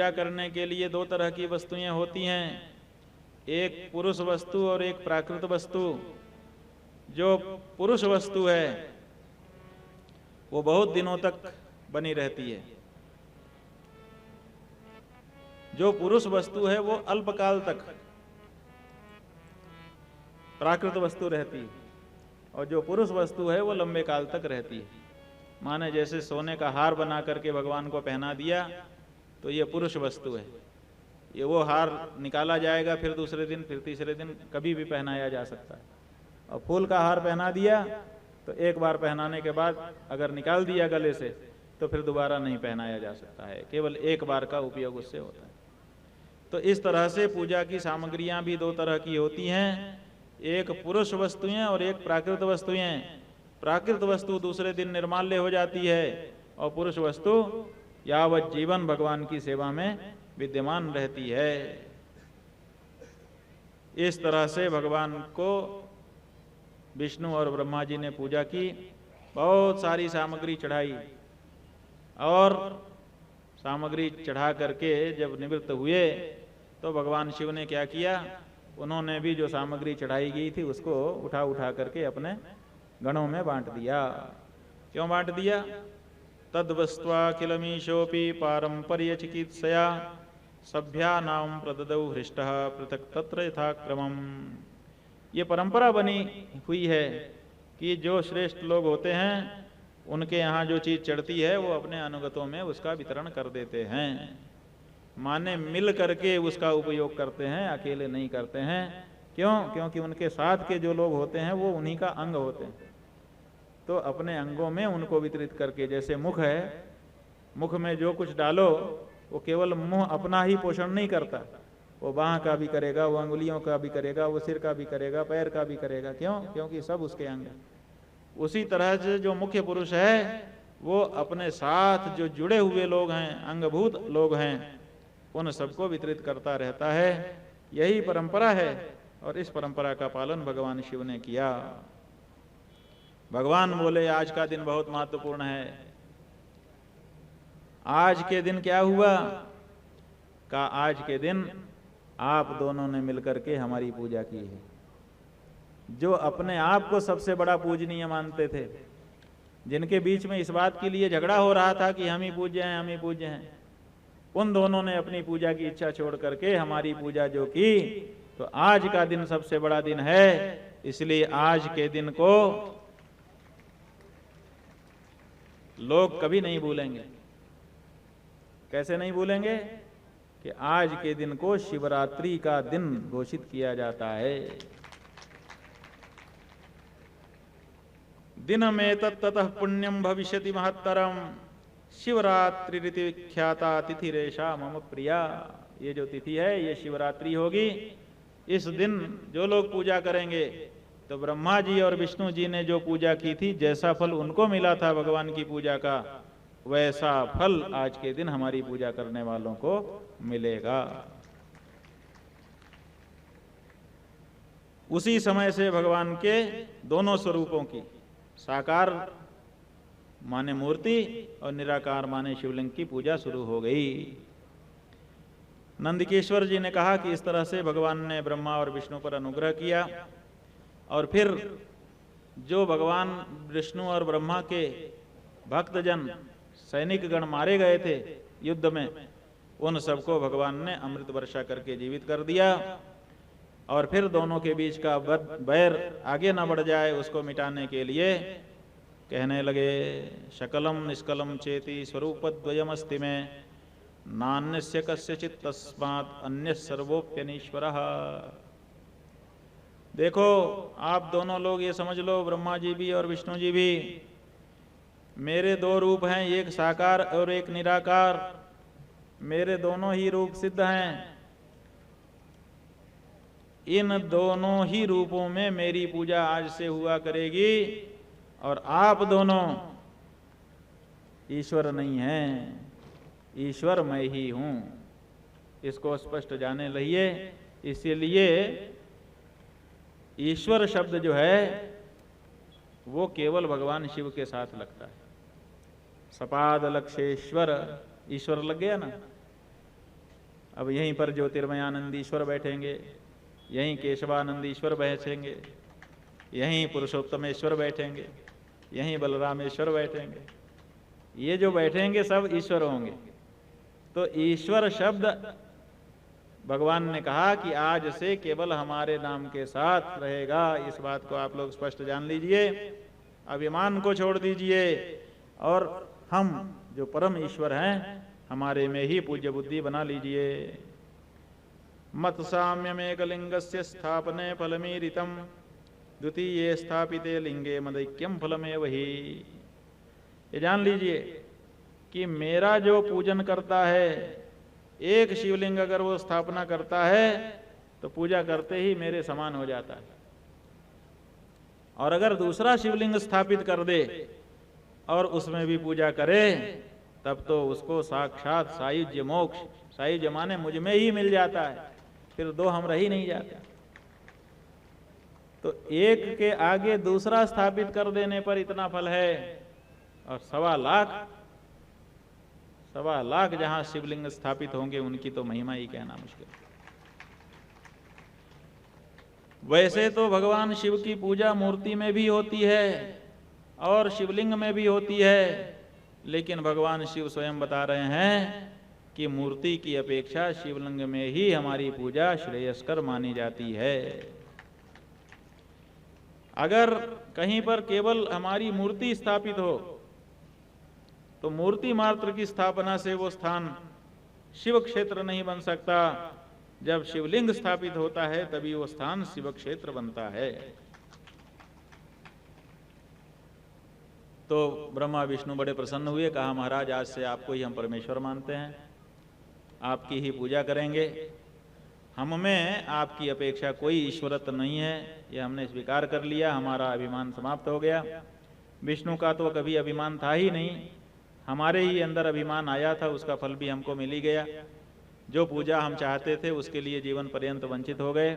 पूजा करने के लिए दो तरह की वस्तुएं होती हैं, एक पुरुष वस्तु और एक प्राकृत वस्तु। जो पुरुष वस्तु है वो बहुत दिनों तक बनी रहती है, जो पुरुष वस्तु है वो अल्पकाल तक प्राकृत वस्तु रहती है, और जो पुरुष वस्तु है वो लंबे काल तक रहती है। माने जैसे सोने का हार बना करके भगवान को पहना दिया तो ये पुरुष वस्तु है, ये वो हार निकाला जाएगा फिर दूसरे दिन फिर तीसरे दिन कभी भी पहनाया जा सकता है। और फूल का हार पहना दिया तो एक बार पहनाने के बाद अगर निकाल दिया गले से तो फिर दोबारा नहीं पहनाया जा सकता है, केवल एक बार का उपयोग उससे होता है। तो इस तरह से पूजा की सामग्रियां भी दो तरह की होती हैं, एक पुरुष वस्तुएं और एक प्राकृत वस्तुएं। प्राकृत वस्तु दूसरे दिन निर्माल्य हो जाती है और पुरुष वस्तु यावत जीवन भगवान की सेवा में विद्यमान रहती है। इस तरह से भगवान को विष्णु और ब्रह्मा जी ने पूजा की, बहुत सारी सामग्री चढ़ाई, और सामग्री चढ़ा करके जब निवृत्त हुए तो भगवान शिव ने क्या किया, उन्होंने भी जो सामग्री चढ़ाई गई थी उसको उठा उठा करके अपने गणों में बांट दिया। क्यों बांट दिया? तद्वस्त्वा किलमीशोपि पारंपर्य चिकित्सया सभ्यानाम प्रददौ हृष्टः पृथक तत्र यथाक्रमम्। ये परंपरा बनी हुई है कि जो श्रेष्ठ लोग होते हैं उनके यहाँ जो चीज चढ़ती है वो अपने अनुगतों में उसका वितरण कर देते हैं, माने मिल करके उसका उपयोग करते हैं, अकेले नहीं करते हैं। क्यों? क्योंकि उनके साथ के जो लोग होते हैं वो उन्हीं का अंग होते हैं, तो अपने अंगों में उनको वितरित करके, जैसे मुख है, मुख में जो कुछ डालो वो केवल मुंह अपना ही पोषण नहीं करता, वो बाह का भी करेगा, वो अंगुलियों का भी करेगा, वो सिर का भी करेगा, पैर का भी करेगा। क्यों? क्योंकि सब उसके अंग हैं। उसी तरह से जो मुख्य पुरुष है वो अपने साथ जो जुड़े हुए लोग हैं, अंगभूत लोग हैं, उन सबको वितरित करता रहता है। यही परंपरा है और इस परंपरा का पालन भगवान शिव ने किया। भगवान बोले आज का दिन बहुत महत्वपूर्ण है। आज के दिन क्या हुआ? का आज के दिन आप दोनों ने मिलकर के हमारी पूजा की है। जो अपने आप को सबसे बड़ा पूजनीय मानते थे, जिनके बीच में इस बात के लिए झगड़ा हो रहा था कि हम ही पूज्य हैं, हम ही पूज्य हैं, उन दोनों ने अपनी पूजा की इच्छा छोड़ करके हमारी पूजा जो की, तो आज का दिन सबसे बड़ा दिन है। इसलिए आज के दिन को लोग कभी नहीं भूलेंगे। कैसे नहीं भूलेंगे? कि आज के दिन को शिवरात्रि का दिन घोषित किया जाता है। दिनमें ततः पुण्यम भविष्यति महत्तरम शिवरात्रि रीति ख्याता तिथिरेशा मम प्रिया। ये जो तिथि है ये शिवरात्रि होगी। इस दिन जो लोग पूजा करेंगे, तो ब्रह्मा जी और विष्णु जी ने जो पूजा की थी, जैसा फल उनको मिला था भगवान की पूजा का, वैसा फल आज के दिन हमारी पूजा करने वालों को मिलेगा। उसी समय से भगवान के दोनों स्वरूपों की, साकार माने मूर्ति और निराकार माने शिवलिंग की पूजा शुरू हो गई। नंदिकेश्वर जी ने कहा कि इस तरह से भगवान ने ब्रह्मा और विष्णु पर अनुग्रह किया, और फिर जो भगवान विष्णु और ब्रह्मा के भक्तजन सैनिक गण मारे गए थे युद्ध में, उन सबको भगवान ने अमृत वर्षा करके जीवित कर दिया। और फिर दोनों के बीच का बैर आगे न बढ़ जाए, उसको मिटाने के लिए कहने लगे, शकलम निष्कलम चेति स्वरूपद्वयमस्ति में नान्यस्य कस्यचित् तस्मात् अन्य सर्वोप्यनीश्वरः। देखो आप दोनों लोग ये समझ लो, ब्रह्मा जी भी और विष्णु जी भी, मेरे दो रूप हैं, एक साकार और एक निराकार। मेरे दोनों ही रूप सिद्ध हैं। इन दोनों ही रूपों में मेरी पूजा आज से हुआ करेगी, और आप दोनों ईश्वर नहीं हैं, ईश्वर मैं ही हूं। इसको स्पष्ट जाने लगिए। इसीलिए ईश्वर शब्द जो है वो केवल भगवान शिव के साथ लगता है। सपाद लक्षेश्वर, ईश्वर लग गया ना। अब यहीं पर ज्योतिर्मयानंदीश्वर बैठेंगे, यहीं केशवानंदीश्वर बैठेंगे, यहीं पुरुषोत्तमेश्वर बैठेंगे, यहीं बलरामेश्वर बैठेंगे। ये जो बैठेंगे सब ईश्वर होंगे। तो ईश्वर शब्द भगवान ने कहा कि आज से केवल हमारे नाम के साथ रहेगा। इस बात को आप लोग स्पष्ट जान लीजिए, अभिमान को छोड़ दीजिए और हम जो परम ईश्वर हैं हमारे में ही पूज्य बुद्धि बना लीजिए। मत साम्यमेक लिंगस्य स्थापने फलमीरितम द्वितीये स्थापिते लिंगे मदैक्यम फलमेव ही। ये जान लीजिए कि मेरा जो पूजन करता है, एक शिवलिंग अगर वो स्थापना करता है तो पूजा करते ही मेरे समान हो जाता है, और अगर दूसरा शिवलिंग स्थापित कर दे और उसमें भी पूजा करे तब तो उसको साक्षात सायुज्य मोक्ष, सायुज्य माने मुझ में ही मिल जाता है, फिर दो हम रह ही नहीं जाते। तो एक के आगे दूसरा स्थापित कर देने पर इतना फल है, और 1.25 लाख जहां शिवलिंग स्थापित होंगे उनकी तो महिमा ही कहना मुश्किल। वैसे तो भगवान शिव की पूजा मूर्ति में भी होती है और शिवलिंग में भी होती है, लेकिन भगवान शिव स्वयं बता रहे हैं कि मूर्ति की अपेक्षा शिवलिंग में ही हमारी पूजा श्रेयस्कर मानी जाती है। अगर कहीं पर केवल हमारी मूर्ति स्थापित हो तो मूर्ति मात्र की स्थापना से वो स्थान शिव क्षेत्र नहीं बन सकता। जब शिवलिंग स्थापित होता है तभी वो स्थान शिव क्षेत्र बनता है। तो ब्रह्मा विष्णु बड़े प्रसन्न हुए, कहा महाराज आज से आपको ही हम परमेश्वर मानते हैं, आपकी ही पूजा करेंगे, हम में आपकी अपेक्षा कोई ईश्वरत्व नहीं है, ये हमने स्वीकार कर लिया, हमारा अभिमान समाप्त हो गया। विष्णु का तो कभी अभिमान था ही नहीं, हमारे ही अंदर अभिमान आया था, उसका फल भी हमको मिल ही गया। जो पूजा हम चाहते थे उसके लिए जीवन पर्यंत वंचित हो गए।